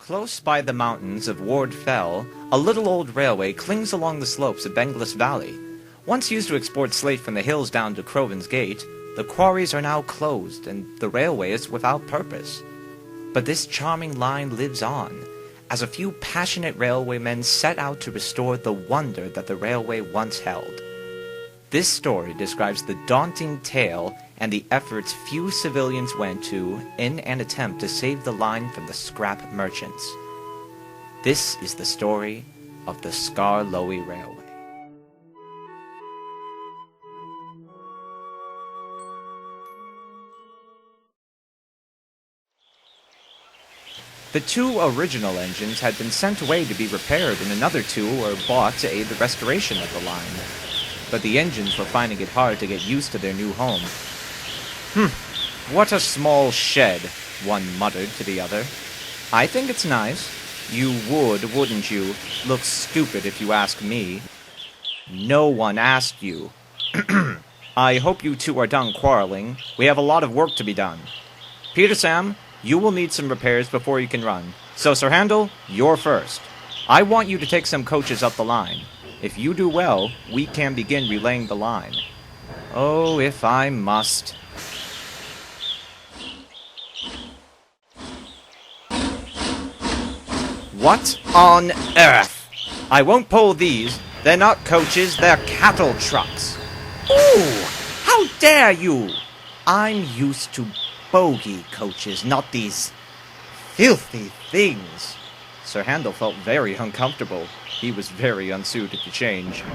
Close by the mountains of Ward Fell, a little old railway clings along the slopes of Benglis Valley. Once used to export slate from the hills down to Croven's Gate, the quarries are now closed and the railway is without purpose. But this charming line lives on, as a few passionate railwaymen set out to restore the wonder that the railway once held. This story describes the daunting tale and the efforts few civilians went to in an attempt to save the line from the scrap merchants. This is the story of the Skarloey Railway. The two original engines had been sent away to be repaired, and another two were bought to aid the restoration of the line. But the engines were finding it hard to get used to their new home. What a small shed, one muttered to the other. I think it's nice. You would, wouldn't you? Looks stupid if you ask me. No one asked you. I hope you two are done quarreling. We have a lot of work to be done. Peter Sam, you will need some repairs before you can run. So, Sir Handel, you're first. I want you to take some coaches up the line. If you do well, we can begin relaying the line. Oh, if I must. What on earth? I won't pull these. They're not coaches, they're cattle trucks. Ooh! How dare you! I'm used to bogey coaches, not these filthy things. Sir Handel felt very uncomfortable. He was very unsuited to change.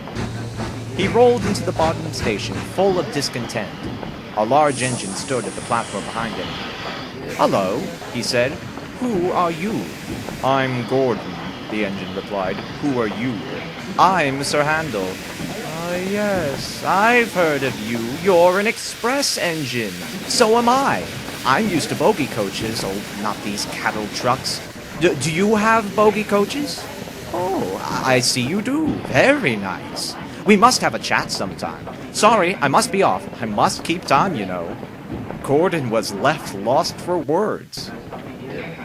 He rolled into the bottom station, full of discontent. A large engine stood at the platform behind him. Hello, he said. Who are you? I'm Gordon, the engine replied. Who are you? I'm Sir Handel. Yes, I've heard of you. You're an express engine. So am I. I'm used to bogey coaches, oh, not these cattle trucks. Do you have bogey coaches? Oh, I see you do. Very nice. We must have a chat sometime. Sorry, I must be off. I must keep time, you know. Gordon was left lost for words.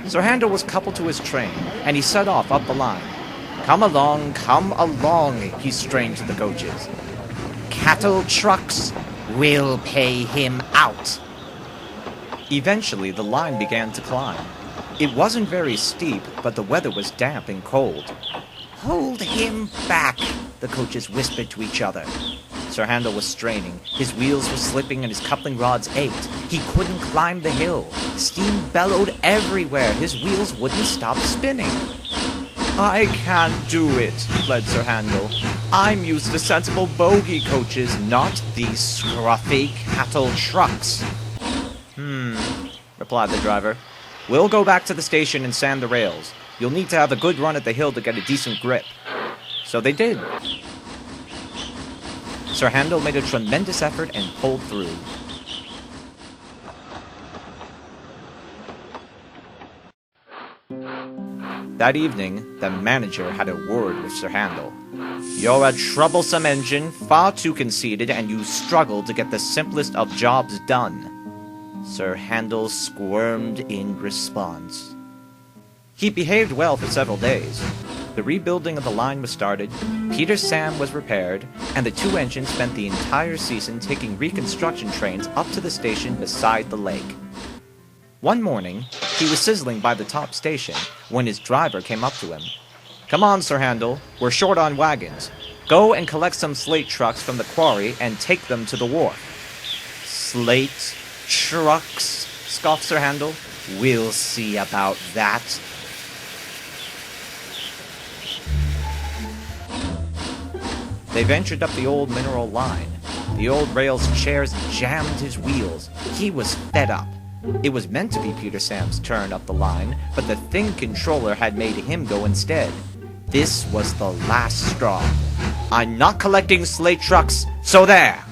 Sir Handel was coupled to his train, and he set off up the line. Come along, he strained to the coaches. Cattle trucks will pay him out. Eventually, the line began to climb. It wasn't very steep, but the weather was damp and cold. Hold him back, the coaches whispered to each other. Sir Handel was straining. His wheels were slipping and his coupling rods ached. He couldn't climb the hill. Steam bellowed everywhere. His wheels wouldn't stop spinning. I can't do it, pled Sir Handel. I'm used to sensible bogey coaches, not these scruffy cattle trucks. Replied the driver. We'll go back to the station and sand the rails. You'll need to have a good run at the hill to get a decent grip. So they did. Sir Handel made a tremendous effort and pulled through. That evening, the manager had a word with Sir Handel. You're a troublesome engine, far too conceited, and you struggle to get the simplest of jobs done. Sir Handel squirmed in response. He behaved well for several days. The rebuilding of the line was started, Peter Sam was repaired, and the two engines spent the entire season taking reconstruction trains up to the station beside the lake. One morning, he was sizzling by the top station when his driver came up to him. Come on, Sir Handel, we're short on wagons. Go and collect some slate trucks from the quarry and take them to the wharf. Slate trucks, scoffed Sir Handel. We'll see about that. They ventured up the old mineral line. The old rail's chairs jammed his wheels. He was fed up. It was meant to be Peter Sam's turn up the line, but the thing controller had made him go instead. This was the last straw. I'm not collecting slate trucks, so there!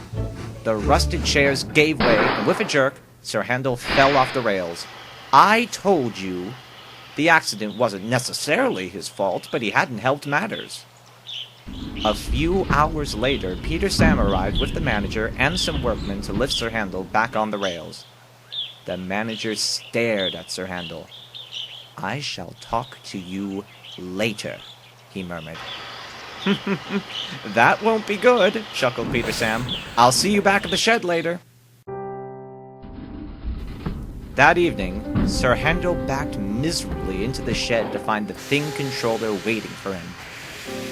The rusted chairs gave way, and with a jerk, Sir Handel fell off the rails. I told you. The accident wasn't necessarily his fault, but he hadn't helped matters. A few hours later, Peter Sam arrived with the manager and some workmen to lift Sir Handel back on the rails. The manager stared at Sir Handel. I shall talk to you later, he murmured. That won't be good, chuckled Peter Sam. I'll see you back at the shed later. That evening, Sir Handel backed miserably into the shed to find the Thing Controller waiting for him.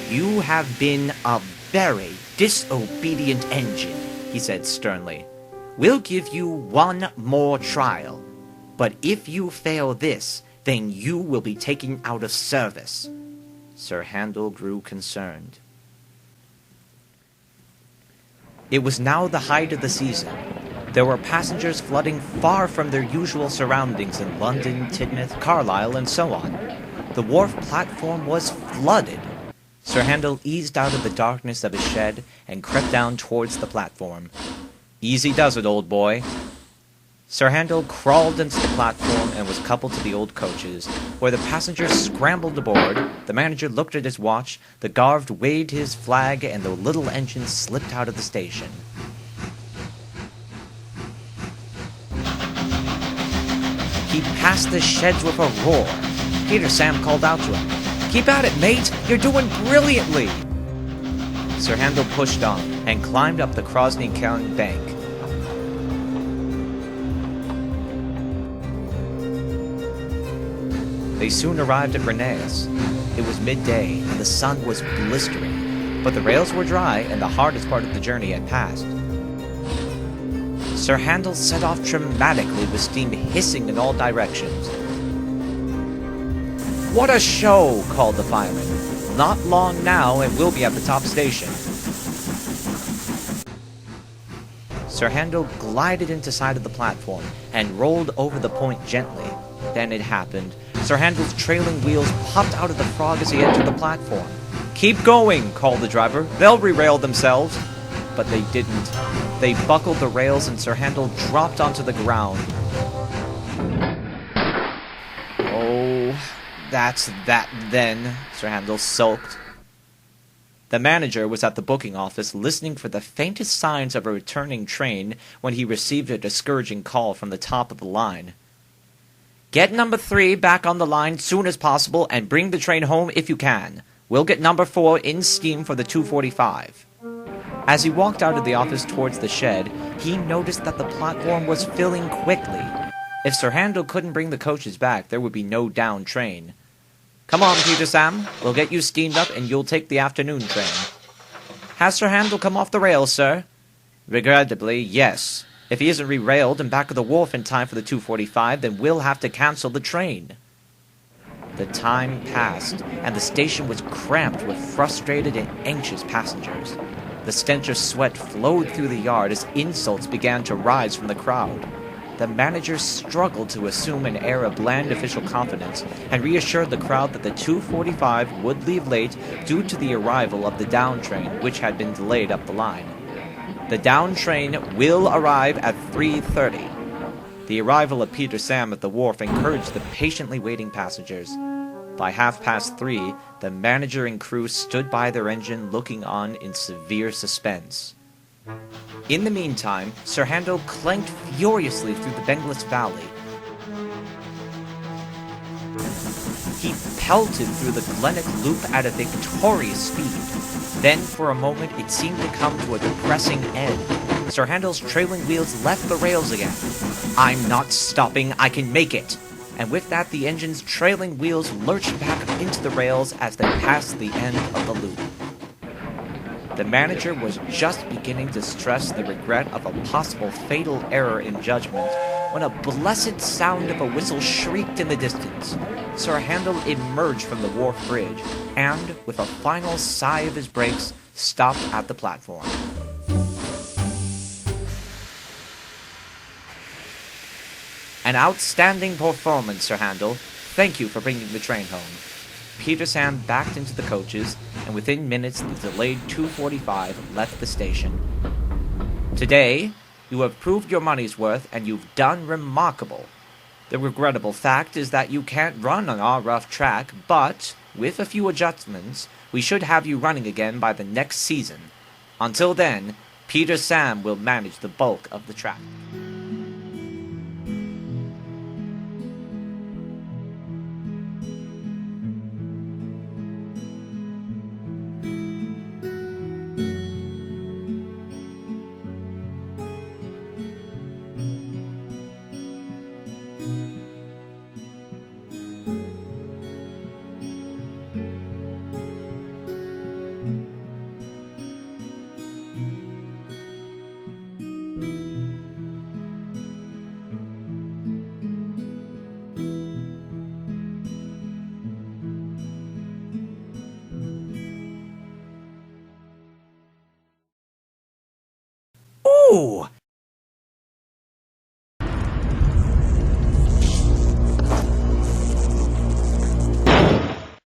You have been a very disobedient engine, he said sternly. We'll give you one more trial, but if you fail this, then you will be taken out of service. Sir Handel grew concerned. It was now the height of the season. There were passengers flooding far from their usual surroundings in London, Tidmouth, Carlisle, and so on. The wharf platform was flooded. Sir Handel eased out of the darkness of his shed and crept down towards the platform. Easy does it, old boy. Sir Handel crawled into the platform and was coupled to the old coaches, where the passengers scrambled aboard, the manager looked at his watch, the guard waved his flag, and the little engine slipped out of the station. He passed the sheds with a roar. Peter Sam called out to him, "Keep at it, mate! You're doing brilliantly!" Sir Handel pushed on and climbed up the Crosney County bank. They soon arrived at Reneus. It was midday, and the sun was blistering, but the rails were dry, and the hardest part of the journey had passed. Sir Handel set off dramatically with steam hissing in all directions. "What a show!" called the fireman. "Not long now, and we'll be at the top station." Sir Handel glided into sight of the platform and rolled over the point gently. Then it happened. Sir Handel's trailing wheels popped out of the frog as he entered the platform. "Keep going," called the driver. "They'll re-rail themselves." But they didn't. They buckled the rails and Sir Handel dropped onto the ground. "Oh, that's that then," Sir Handel sulked. The manager was at the booking office listening for the faintest signs of a returning train when he received a discouraging call from the top of the line. "Get number 3 back on the line soon as possible and bring the train home if you can. We'll get number 4 in steam for the 2:45. As he walked out of the office towards the shed, he noticed that the platform was filling quickly. If Sir Handel couldn't bring the coaches back, there would be no down train. "Come on, Peter Sam. We'll get you steamed up and you'll take the afternoon train." "Has Sir Handel come off the rails, sir?" "Regrettably, yes. If he isn't re-railed and back at the wharf in time for the 2:45, then we'll have to cancel the train." The time passed, and the station was cramped with frustrated and anxious passengers. The stench of sweat flowed through the yard as insults began to rise from the crowd. The manager struggled to assume an air of bland official confidence and reassured the crowd that the 2:45 would leave late due to the arrival of the down train, which had been delayed up the line. "The down train will arrive at 3:30. The arrival of Peter Sam at the wharf encouraged the patiently waiting passengers. By 3:30, the manager and crew stood by their engine looking on in severe suspense. In the meantime, Sir Handel clanked furiously through the Benglis Valley. He pelted through the Glennock Loop at a victorious speed. Then, for a moment, it seemed to come to a depressing end. Sir Handel's trailing wheels left the rails again. "I'm not stopping, I can make it!" And with that, the engine's trailing wheels lurched back into the rails as they passed the end of the loop. The manager was just beginning to stress the regret of a possible fatal error in judgment when a blessed sound of a whistle shrieked in the distance. Sir Handel emerged from the wharf bridge and, with a final sigh of his brakes, stopped at the platform. "An outstanding performance, Sir Handel. Thank you for bringing the train home." Peter Sam backed into the coaches, and within minutes the delayed 2:45 left the station. "Today, you have proved your money's worth, and you've done remarkable. The regrettable fact is that you can't run on our rough track, but, with a few adjustments, we should have you running again by the next season. Until then, Peter Sam will manage the bulk of the track." . 」 . 。 . 」 . 」 . 」 . 」 . 」 . 」 . 」 . 」 . 」 . 」 . 」 . 」 . 」 . 」 . 」 . 」 . . 」 . 」 . 」 . . 」 . . 」 . . . . . . . . . . . Ooh!